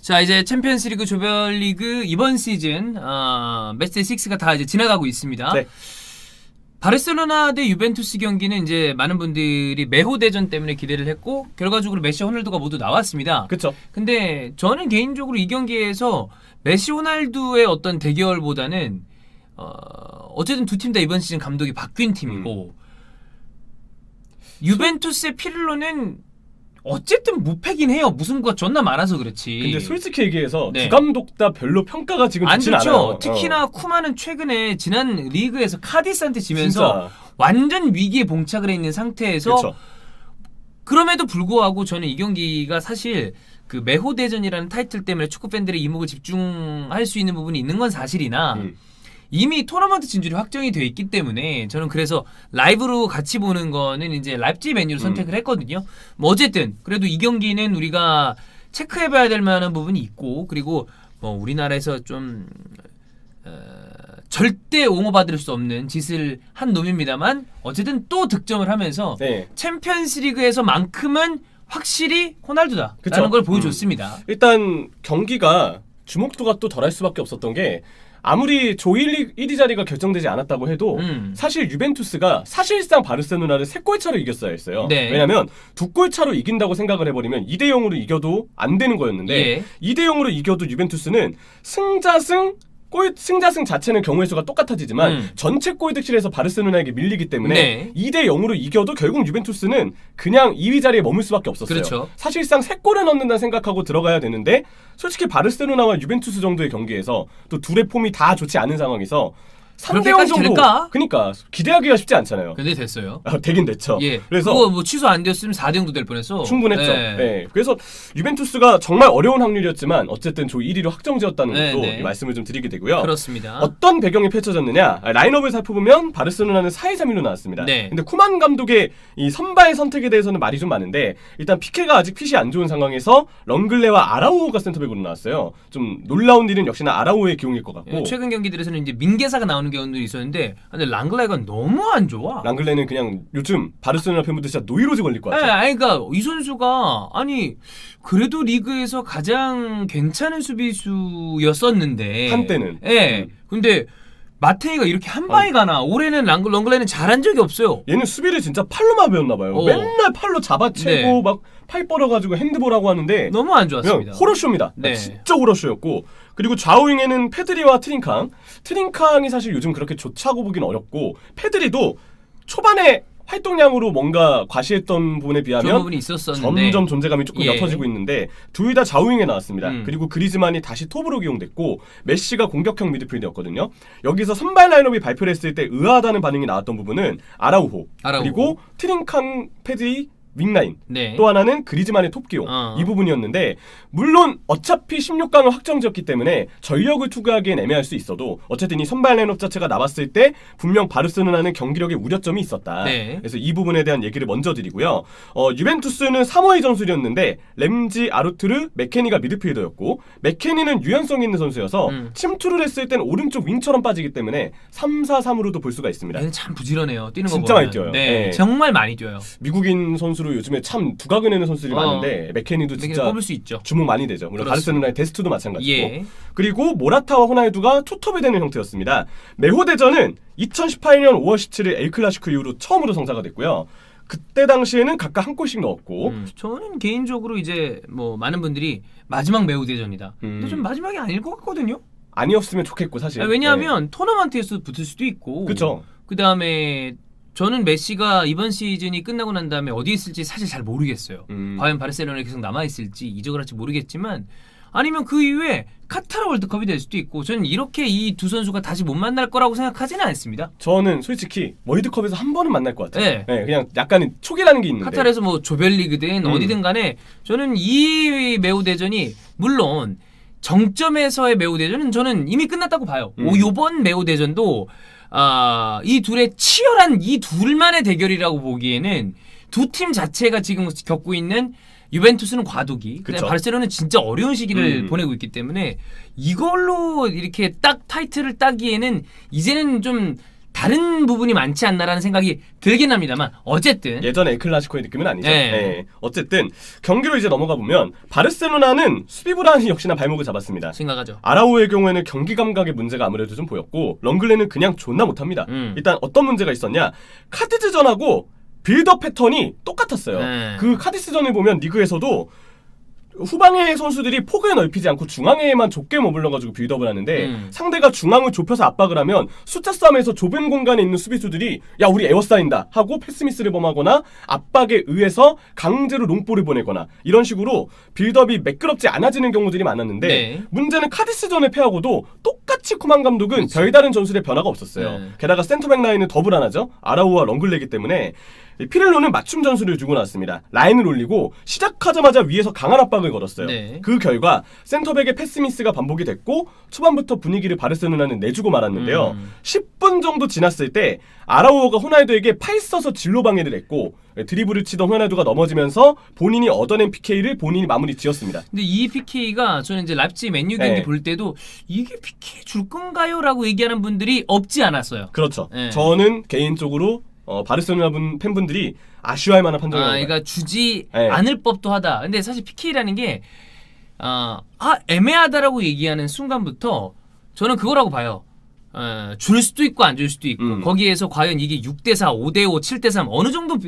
자, 이제 챔피언스리그, 조별리그 이번 시즌 매치 6가 다 이제 지나가고 있습니다. 네. 바르셀로나 대 유벤투스 경기는 이제 많은 분들이 메호 대전 때문에 기대를 했고 결과적으로 메시, 호날두가 모두 나왔습니다. 그렇죠. 근데 저는 개인적으로 이 경기에서 메시, 호날두의 어떤 대결보다는 어쨌든 두 팀 다 이번 시즌 감독이 바뀐 팀이고 유벤투스의 피를로는 어쨌든 무패긴 해요. 무승부가 존나 많아서 그렇지. 근데 솔직히 얘기해서 네. 두 감독 다 별로 평가가 지금 안 좋진 좋죠. 않아요. 특히나 쿠만은 최근에 지난 리그에서 카디스한테 지면서 진짜. 완전 위기에 봉착을 해 있는 상태에서 그렇죠. 그럼에도 불구하고 저는 이 경기가 사실 그 메호 대전이라는 타이틀 때문에 축구 팬들의 이목을 집중할 수 있는 부분이 있는 건 사실이나 이미 토너먼트 진출이 확정이 되어 있기 때문에 저는 그래서 라이브로 같이 보는 거는 이제 라이프치히 맨유를 선택을 했거든요. 뭐 어쨌든 그래도 이 경기는 우리가 체크해봐야 될 만한 부분이 있고 그리고 뭐 우리나라에서 좀 절대 옹호받을 수 없는 짓을 한 놈입니다만 어쨌든 또 득점을 하면서 네. 챔피언스리그에서만큼은 확실히 호날두다라는 그쵸? 걸 보여줬습니다. 일단 경기가 주목도가 또 덜할 수밖에 없었던 게 아무리 조 1위 자리가 결정되지 않았다고 해도 사실 유벤투스가 사실상 바르셀로나를 3골 차로 이겼어야 했어요. 네. 왜냐면 2골 차로 이긴다고 생각을 해버리면 2대0으로 이겨도 안 되는 거였는데 예. 2대0으로 이겨도 유벤투스는 승자승 자체는 경우의 수가 똑같아지지만 전체 골 득실에서 바르셀로나에게 밀리기 때문에 네. 2대0으로 이겨도 결국 유벤투스는 그냥 2위 자리에 머물 수밖에 없었어요. 그렇죠. 사실상 3골을 넣는다 생각하고 들어가야 되는데 솔직히 바르셀로나와 유벤투스 정도의 경기에서 또 둘의 폼이 다 좋지 않은 상황에서 3대0 그렇게까지 정도 될까? 그러니까 기대하기가 쉽지 않잖아요. 근데 됐어요. 되긴 됐죠. 예. 그래서 그거 뭐 취소 안 되었으면 4대0도 될 뻔했어. 충분했죠. 네. 네. 그래서 유벤투스가 정말 어려운 확률이었지만 어쨌든 조 1위로 확정지었다는 네, 것도 네. 말씀을 좀 드리게 되고요. 그렇습니다. 어떤 배경이 펼쳐졌느냐? 라인업을 살펴보면 바르셀로나는 4-2-3-1로 나왔습니다. 네. 근데 쿠만 감독의 이 선발 선택에 대해서는 말이 좀 많은데 일단 피케가 아직 핏이 안 좋은 상황에서 렁글레와 아라우호가 센터백으로 나왔어요. 좀 놀라운 일은 역시나 아라우호의 기용일 것 같고 최근 경기들에서는 이제 민계사가 나오는 경우도 있었는데 근데 랑글레가 너무 안 좋아. 랑글레는 그냥 요즘 바르셀로나 팬분들 진짜 노이로제 걸릴 것 같아요. 아니 그러니까 이 선수가 아니 그래도 리그에서 가장 괜찮은 수비수였었는데 한때는. 예. 근데 마테이가 이렇게 한 방에 가나? 올해는 랑글레는 잘한 적이 없어요. 얘는 수비를 진짜 팔로만 배웠나 봐요. 맨날 팔로 잡아채고 네. 막 팔 뻗어가지고 핸드볼하고 하는데 너무 안 좋았습니다. 그냥 호러쇼입니다. 네. 진짜 호러쇼였고 그리고 좌우윙에는 페드리와 트링캉이 사실 요즘 그렇게 좋다고 보긴 어렵고 페드리도 초반에 활동량으로 뭔가 과시했던 부분에 비하면 부분이 있었었는데 점점 존재감이 조금 예. 옅어지고 있는데 둘 다 좌우윙에 나왔습니다. 음. 그리고 그리즈만이 다시 톱으로 기용됐고 메시가 공격형 미드필더였거든요. 여기서 선발 라인업이 발표를 했을 때 의아하다는 반응이 나왔던 부분은 아라우호. 그리고 트링캉, 페드리, 윙라인 네. 또 하나는 그리즈만의 톱기용 이 부분이었는데 물론 어차피 16강을 확정지었기 때문에 전력을 투구하기엔 애매할 수 있어도 어쨌든 이 선발 라인업 자체가 나왔을 때 분명 바르셀로나는 경기력에 우려점이 있었다. 네. 그래서 이 부분에 대한 얘기를 먼저 드리고요. 유벤투스는 3호의 전술이었는데 램지, 아르투르, 맥케니가 미드필더였고 맥케니는 유연성 있는 선수여서 침투를 했을 땐 오른쪽 윙처럼 빠지기 때문에 3-4-3으로도 볼 수가 있습니다. 얘는 참 부지런해요. 뛰는 거 진짜 보면. 많이 뛰어요. 네. 네. 정말 많이 뛰어요. 미국인 선수로 요즘에 참 두각을 내는 선수들이 많은데 맥케니도 진짜 뽑을 수 있죠. 주목 많이 되죠. 물론 바르셀로나의 데스트도 마찬가지고. 예. 그리고 모라타와 호날두가 투톱이 되는 형태였습니다. 메호 대전은 2018년 5월 17일 엘클라시코 이후로 처음으로 성사가 됐고요. 그때 당시에는 각각 한 골씩 넣었고 저는 개인적으로 이제 뭐 많은 분들이 마지막 메호 대전이다. 근데 좀 마지막이 아닐 것 같거든요. 아니었으면 좋겠고 사실. 왜냐하면 토너먼트에서 붙을 수도 있고 그렇죠. 그다음에 저는 메시가 이번 시즌이 끝나고 난 다음에 어디 있을지 사실 잘 모르겠어요. 과연 바르셀로나에 계속 남아있을지 이적을 할지 모르겠지만 아니면 그 이후에 카타르 월드컵이 될 수도 있고 저는 이렇게 이 두 선수가 다시 못 만날 거라고 생각하지는 않습니다. 저는 솔직히 월드컵에서 한 번은 만날 것 같아요. 네. 그냥 약간 촉이라는 게 있는데 카타르에서 뭐 조별리그든 어디든 간에 저는 이 메호 대전이 물론 정점에서의 메호 대전은 저는 이미 끝났다고 봐요. 요번 메호 대전도 이 둘의 치열한 이 둘만의 대결이라고 보기에는 두 팀 자체가 지금 겪고 있는 유벤투스는 과도기, 그다음에 바르셀로나는 진짜 어려운 시기를 보내고 있기 때문에 이걸로 이렇게 딱 타이틀을 따기에는 이제는 좀 다른 부분이 많지 않나라는 생각이 들긴 합니다만 어쨌든 예전에 클라시코의 느낌은 아니죠. 네. 네. 어쨌든 경기로 이제 넘어가 보면 바르셀로나는 수비 불안이 역시나 발목을 잡았습니다. 심각하죠. 아라우의 경우에는 경기 감각의 문제가 아무래도 좀 보였고 렁글레는 그냥 존나 못합니다. 일단 어떤 문제가 있었냐? 카디스전하고 빌드업 패턴이 똑같았어요. 네. 그 카디스전을 보면 리그에서도 후방의 선수들이 폭을 넓히지 않고 중앙에만 좁게 머물러가지고 빌드업을 하는데 상대가 중앙을 좁혀서 압박을 하면 숫자 싸움에서 좁은 공간에 있는 수비수들이 야 우리 에어싸인다 하고 패스미스를 범하거나 압박에 의해서 강제로 롱볼을 보내거나 이런 식으로 빌드업이 매끄럽지 않아지는 경우들이 많았는데 네. 문제는 카디스전을 패하고도 똑같이 쿠만 감독은 별다른 전술의 변화가 없었어요. 네. 게다가 센터백 라인은 더 불안하죠. 아라우와 렁글레기 때문에 피렐로는 맞춤 전술을 두고 나왔습니다. 라인을 올리고 시작하자마자 위에서 강한 압박을 걸었어요. 네. 그 결과 센터백의 패스미스가 반복이 됐고 초반부터 분위기를 바르셀로나는 내주고 말았는데요. 10분 정도 지났을 때 아라우오가 호날두에게 팔 써서 진로 방해를 했고 드리블을 치던 호날두가 넘어지면서 본인이 얻어낸 PK를 본인이 마무리 지었습니다. 근데 이 PK가 저는 이제 랍지 맨유 경기 네. 볼 때도 이게 PK 줄 건가요? 라고 얘기하는 분들이 없지 않았어요. 그렇죠. 네. 저는 개인적으로 바르셀로나 팬분들이 아쉬워할 만한 판정이라고 봐요. 그러니까 주지 네. 않을 법도 하다. 근데 사실 PK라는 게 애매하다라고 얘기하는 순간부터 저는 그거라고 봐요. 줄 수도 있고 안 줄 수도 있고 거기에서 과연 이게 6대4, 5대5, 7대3 어느 정도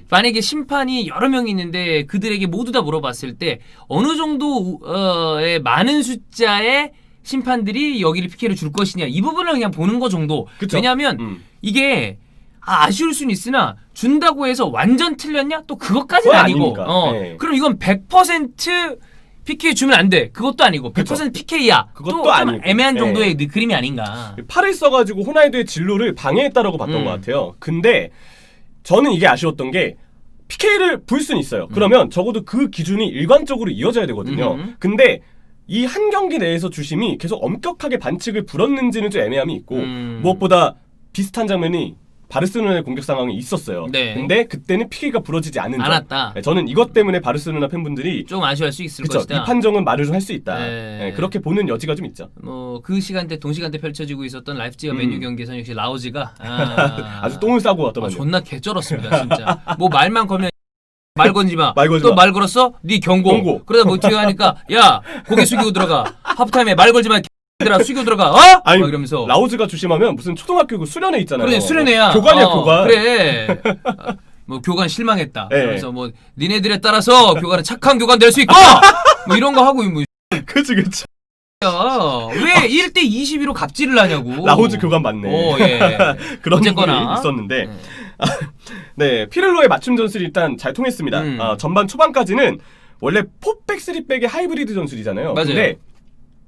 만약에 심판이 여러 명이 있는데 그들에게 모두 다 물어봤을 때 어느 정도의 많은 숫자의 심판들이 여기를 PK를 줄 것이냐 이 부분을 그냥 보는 거 정도. 그쵸? 왜냐하면 이게 아쉬울 수는 있으나 준다고 해서 완전 틀렸냐? 또 그것까지는 그건 아니고. 아니니까. 네. 그럼 이건 100% PK 주면 안 돼. 그것도 아니고 100% PK야. 그것도 또 좀 아니고. 애매한 네. 정도의 그림이 아닌가. 팔을 써가지고 호날두의 진로를 방해했다라고 봤던 것 같아요. 근데 저는 이게 아쉬웠던 게 PK를 불 수는 있어요. 그러면 적어도 그 기준이 일관적으로 이어져야 되거든요. 근데 이 한 경기 내에서 주심이 계속 엄격하게 반칙을 불었는지는 좀 애매함이 있고 무엇보다 비슷한 장면이 바르셀로나의 공격 상황이 있었어요. 네. 근데 그때는 PK가 부러지지 않은 점. 않았다. 네, 저는 이것 때문에 바르셀로나 팬분들이 좀 아쉬워할 수 있을 그쵸, 것이다. 이 판정은 말을 좀 할 수 있다. 네. 네, 그렇게 보는 여지가 좀 있죠. 뭐 그 시간대 동시간대 펼쳐지고 있었던 라이프치히와 맨유 경기에서 역시 라우즈가 아주 똥을 싸고 왔더만요. 존나 개쩔었습니다 진짜. 뭐 말만 걸면 말 건지 마. 말 걸지 또 마. 말 걸었어? 네 경고. 그러다 뭐 뒤에 하니까 야 고개 숙이고 들어가. 하프타임에 말 걸지 마. 얘들아 숙이고 들어가. 어? 아니 막 이러면서. 라우즈가 주심하면 무슨 초등학교 그 수련회 있잖아요. 그래 수련회야. 교관이야 교관. 그래. 뭐 교관 실망했다. 네. 그래서 뭐 니네들에 따라서 교관은 착한 교관 될 수 있고 뭐 이런 거 하고 뭐 그치. 왜 1대 22로 갑질을 하냐고. 라우즈 교관 맞네. 예. 그런 어쨌거나. 부분이 있었는데 네 피렐로의 맞춤 전술이 일단 잘 통했습니다. 전반 초반까지는 원래 4백 3백의 하이브리드 전술이잖아요. 맞아요. 근데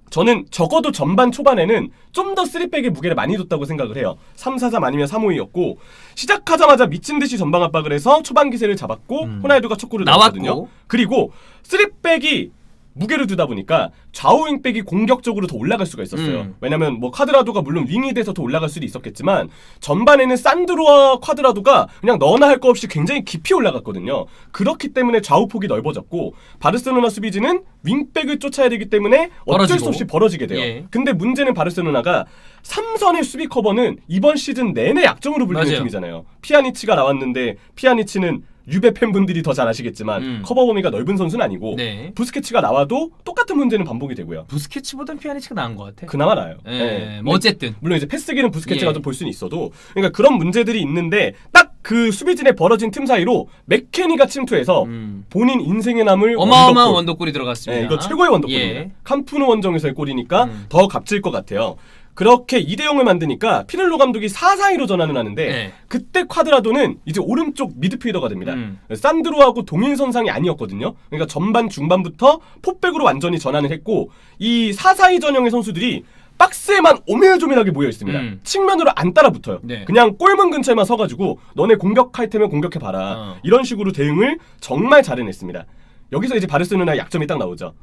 저는 적어도 전반 초반에는 좀 더 3백의 무게를 많이 뒀다고 생각을 해요. 3-4-3 아니면 3-5-2였고 시작하자마자 미친 듯이 전방 압박을 해서 초반 기세를 잡았고 호날두가 첫 골을 넣었거든요. 나왔고. 그리고 3백이 무게를 두다 보니까 좌우 윙백이 공격적으로 더 올라갈 수가 있었어요. 왜냐면 뭐 콰드라도가 물론 윙이 돼서 더 올라갈 수도 있었겠지만 전반에는 산드로와 콰드라도가 그냥 너나 할 거 없이 굉장히 깊이 올라갔거든요. 그렇기 때문에 좌우 폭이 넓어졌고 바르셀로나 수비진은 윙백을 쫓아야 되기 때문에 어쩔 벌어지고. 수 없이 벌어지게 돼요. 예. 근데 문제는 바르셀로나가 3선의 수비 커버는 이번 시즌 내내 약점으로 불리는 맞아요. 팀이잖아요. 피아니치가 나왔는데 피아니치는 유배 팬분들이 더 잘 아시겠지만 커버 범위가 넓은 선수는 아니고 네. 부스케츠가 나와도 똑같은 문제는 반복이 되고요. 부스케츠보단 피아니치가 나은 것 같아. 그나마 나아요. 예. 네. 뭐 어쨌든 물론 이제 패스기는 부스케츠가 예. 좀 볼 수는 있어도 그러니까 그런 문제들이 있는데 딱 그 수비진에 벌어진 틈 사이로 맥케니가 침투해서 본인 인생에 남을 어마어마한 원더골이 들어갔습니다. 네, 이거 최고의 원더골입니다. 예. 캄프누 원정에서의 골이니까 더 값질 것 같아요. 그렇게 2대0을 만드니까 피렐로 감독이 4-4-2로 전환을 하는데 네. 그때 콰드라도는 이제 오른쪽 미드필더가 됩니다. 산드로하고 동일선상이 아니었거든요. 그러니까 전반 중반부터 포백으로 완전히 전환을 했고 이 4-4-2 전형의 선수들이 박스에만 오밀조밀하게 모여 있습니다. 측면으로 안 따라붙어요. 네. 그냥 골문 근처에만 서가지고 너네 공격할 테면 공격해봐라. 이런 식으로 대응을 정말 잘 해냈습니다. 여기서 이제 바르셀로나의 약점이 딱 나오죠.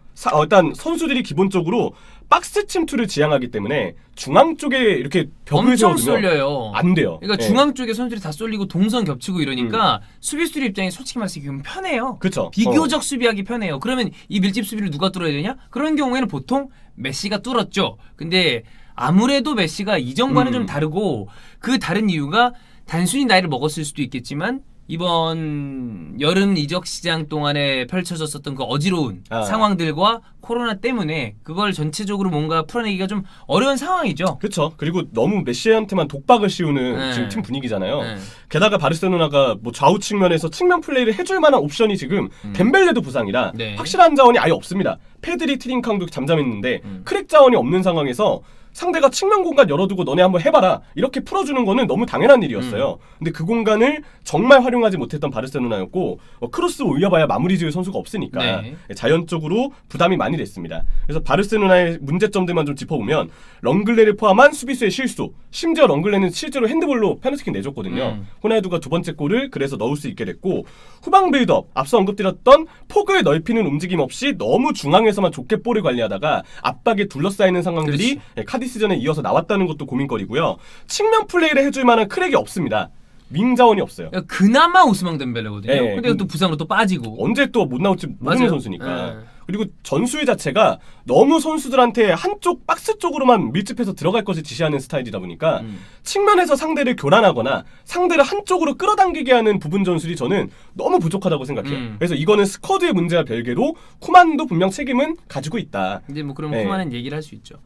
일단 선수들이 기본적으로 박스 침투를 지향하기 때문에 중앙 쪽에 이렇게 벽을 엄청 세워두면 쏠려요. 안 돼요. 그러니까 예. 중앙 쪽에 선수들이 다 쏠리고 동선 겹치고 이러니까 수비수들 입장에 솔직히 말해서 이건 편해요. 그쵸. 비교적 수비하기 편해요. 그러면 이 밀집 수비를 누가 뚫어야 되냐? 그런 경우에는 보통 메시가 뚫었죠. 근데 아무래도 메시가 이전과는 좀 음. 다르고 그 다른 이유가 단순히 나이를 먹었을 수도 있겠지만 이번 여름 이적 시장 동안에 펼쳐졌었던 그 어지러운 상황들과 코로나 때문에 그걸 전체적으로 뭔가 풀어내기가 좀 어려운 상황이죠. 그렇죠. 그리고 너무 메시한테만 독박을 씌우는 네. 지금 팀 분위기잖아요. 네. 게다가 바르셀로나가 뭐 좌우 측면에서 측면 플레이를 해줄 만한 옵션이 지금 덴벨레도 부상이라 네. 확실한 자원이 아예 없습니다. 페드리, 트링캉도 잠잠했는데 크랙 자원이 없는 상황에서 상대가 측면 공간 열어두고 너네 한번 해봐라 이렇게 풀어주는 거는 너무 당연한 일이었어요. 근데 그 공간을 정말 활용하지 못했던 바르셀로나였고 크로스 올려봐야 마무리 지을 선수가 없으니까 네. 자연적으로 부담이 많이 됐습니다. 그래서 바르셀로나의 문제점들만 좀 짚어보면 렁글레를 포함한 수비수의 실수, 심지어 렁글레는 실제로 핸드볼로 페널티킥 내줬거든요. 호날두가 두 번째 골을 그래서 넣을 수 있게 됐고 후방 빌드업, 앞서 언급드렸던 폭을 넓히는 움직임 없이 너무 중앙에서만 좁게 볼을 관리하다가 압박에 둘러싸이는 상황들이 카디스전에 이어서 나왔다는 것도 고민거리고요. 측면 플레이를 해줄 만한 크랙이 없습니다. 윙 자원이 없어요. 그나마 오스망 덴벨레거든요. 네. 근데 또 부상으로 또 빠지고. 언제 또 못 나올지 모르는 맞아요. 선수니까. 네. 그리고 전술 자체가 너무 선수들한테 한쪽 박스 쪽으로만 밀집해서 들어갈 것을 지시하는 스타일이다 보니까 측면에서 상대를 교란하거나 상대를 한쪽으로 끌어당기게 하는 부분 전술이 저는 너무 부족하다고 생각해요. 그래서 이거는 스쿼드의 문제와 별개로 쿠만도 분명 책임은 가지고 있다. 이제 뭐 그럼 네. 쿠만은 얘기를 할 수 있죠.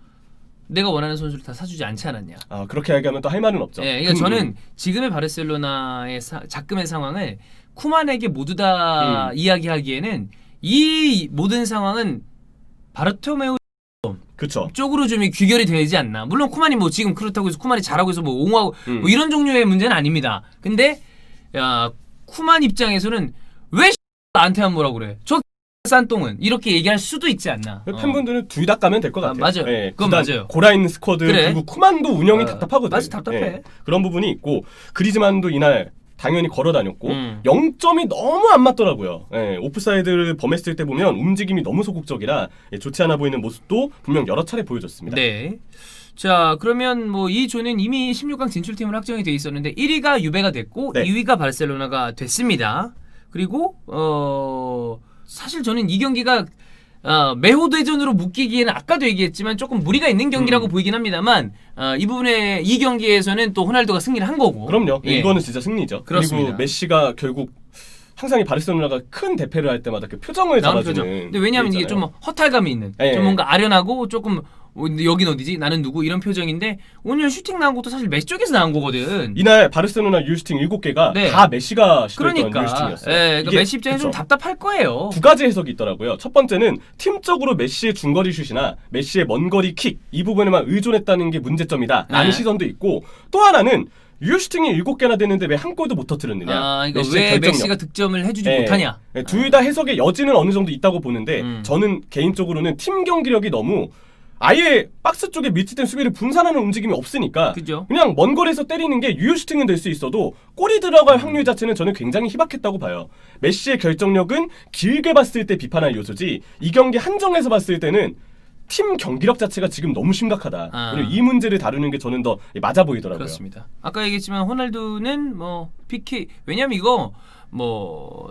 내가 원하는 선수를 다 사주지 않지 않았냐. 아, 그렇게 얘기하면 또 할 말은 없죠. 예, 그러니까 저는 지금의 바르셀로나의 작금의 상황을 쿠만에게 모두 다 이야기하기에는 이 모든 상황은 바르토메우 그렇죠. 쪽으로 좀 귀결이 되지 않나. 물론 쿠만이 뭐 지금 그렇다고 해서 쿠만이 잘하고 해서 뭐 옹호하고 뭐 이런 종류의 문제는 아닙니다. 근데 야 쿠만 입장에서는 왜 나한테만 뭐라고 그래? 저 싼 똥은 이렇게 얘기할 수도 있지 않나. 팬분들은 둘 다 까면 될 것 같아요. 맞아요. 예, 그건 구단, 맞아요. 고라인 스쿼드 그래. 그리고 쿠만도 운영이 답답하거든요. 맞아, 답답해. 예, 그런 부분이 있고 그리즈만도 이날 당연히 걸어다녔고 0점이 너무 안 맞더라고요. 예, 오프사이드를 범했을 때 보면 움직임이 너무 소극적이라 좋지 않아 보이는 모습도 분명 여러 차례 보여줬습니다. 네. 자 그러면 뭐 이 조는 이미 16강 진출팀으로 확정이 돼 있었는데 1위가 유베가 됐고 네. 2위가 바르셀로나가 됐습니다. 그리고 사실 저는 이 경기가 매호대전으로 묶이기에는 아까도 얘기했지만 조금 무리가 있는 경기라고 보이긴 합니다만 이 부분에 이 경기에서는 또 호날두가 승리를 한 거고. 그럼요. 예. 이거는 진짜 승리죠. 그렇습니다. 그리고 메시가 결국 항상 이 바르셀로나가 큰 대패를 할 때마다 그 표정을 나온 잡아주는. 표정. 근데 왜냐하면 이게 좀 있잖아요. 허탈감이 있는, 예. 좀 뭔가 아련하고 조금 여긴 어디지? 나는 누구? 이런 표정인데 오늘 슈팅 나온 것도 사실 메시 쪽에서 나온 거거든. 이날 바르셀로나 유슈팅 7개가 네. 다 메시가 시도했던 그러니까, 유슈팅이었어요. 그러니까 이게- 메시 입장에 좀 그쵸. 답답할 거예요. 두 가지 해석이 있더라고요. 첫 번째는 팀적으로 메시의 중거리 슛이나 메시의 먼거리 킥 이 부분에만 의존했다는 게 문제점이다 라는 네. 시선도 있고 또 하나는 유슈팅이 7개나 됐는데 왜 한 골도 못 터뜨렸느냐. 이거 메시의 왜 결정력. 메시가 득점을 해주지 못하냐. 둘 다 해석의 여지는 어느 정도 있다고 보는데 저는 개인적으로는 팀 경기력이 너무 아예 박스 쪽에 밀집된 수비를 분산하는 움직임이 없으니까 그죠? 그냥 먼 거리에서 때리는 게 유효슈팅은 될 수 있어도 골이 들어갈 확률 자체는 저는 굉장히 희박했다고 봐요. 메시의 결정력은 길게 봤을 때 비판할 요소지 이 경기 한정해서 봤을 때는 팀 경기력 자체가 지금 너무 심각하다. 그리고 이 문제를 다루는 게 저는 더 맞아 보이더라고요. 그렇습니다. 아까 얘기했지만 호날두는 뭐 PK 왜냐면 이거 뭐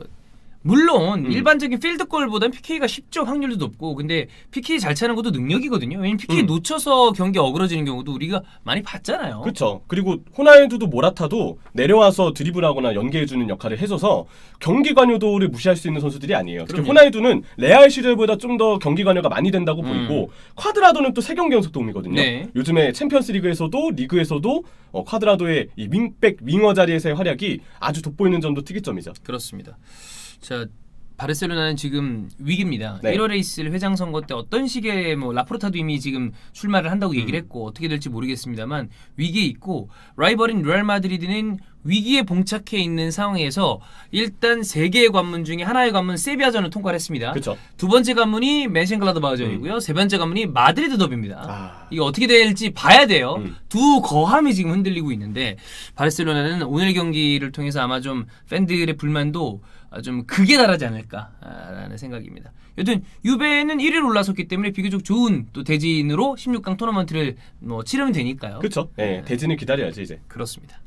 물론 일반적인 필드골보다는 PK가 쉽죠. 확률도 높고. 근데 PK 잘 차는 것도 능력이거든요. 왜냐면 PK 놓쳐서 경기 어그러지는 경우도 우리가 많이 봤잖아요. 그렇죠. 그리고 호날두도 모라타도 내려와서 드리블하거나 연계해주는 역할을 해줘서 경기 관여도를 무시할 수 있는 선수들이 아니에요. 특히 그럼요. 호날두는 레알 시절보다 좀 더 경기 관여가 많이 된다고 보이고 콰드라도는 또 3경기 연속 도움이거든요. 네. 요즘에 챔피언스 리그에서도 리그에서도 콰드라도의 이 윙백 윙어 자리에서의 활약이 아주 돋보이는 점도 특이점이죠. 그렇습니다. 자, 바르셀로나는 지금 위기입니다. 네. 1월에 있을 회장 선거 때 어떤 식의 뭐 라포르타도 이미 지금 출마를 한다고 얘기를 했고 어떻게 될지 모르겠습니다만 위기에 있고 라이벌인 레알 마드리드는 위기에 봉착해 있는 상황에서 일단 세 개의 관문 중에 하나의 관문 세비야전을 통과를 했습니다. 그렇죠. 두 번째 관문이 멘션글라드바흐전이고요. 세 번째 관문이 마드리드 더비입니다. 이게 어떻게 될지 봐야 돼요. 두 거함이 지금 흔들리고 있는데 바르셀로나는 오늘 경기를 통해서 아마 좀 팬들의 불만도 좀 극에 달하지 않을까라는 생각입니다. 여튼 유베는 1위로 올라섰기 때문에 비교적 좋은 또 대진으로 16강 토너먼트를 뭐 치르면 되니까요. 그렇죠. 네, 대진을 기다려야지 이제. 그렇습니다.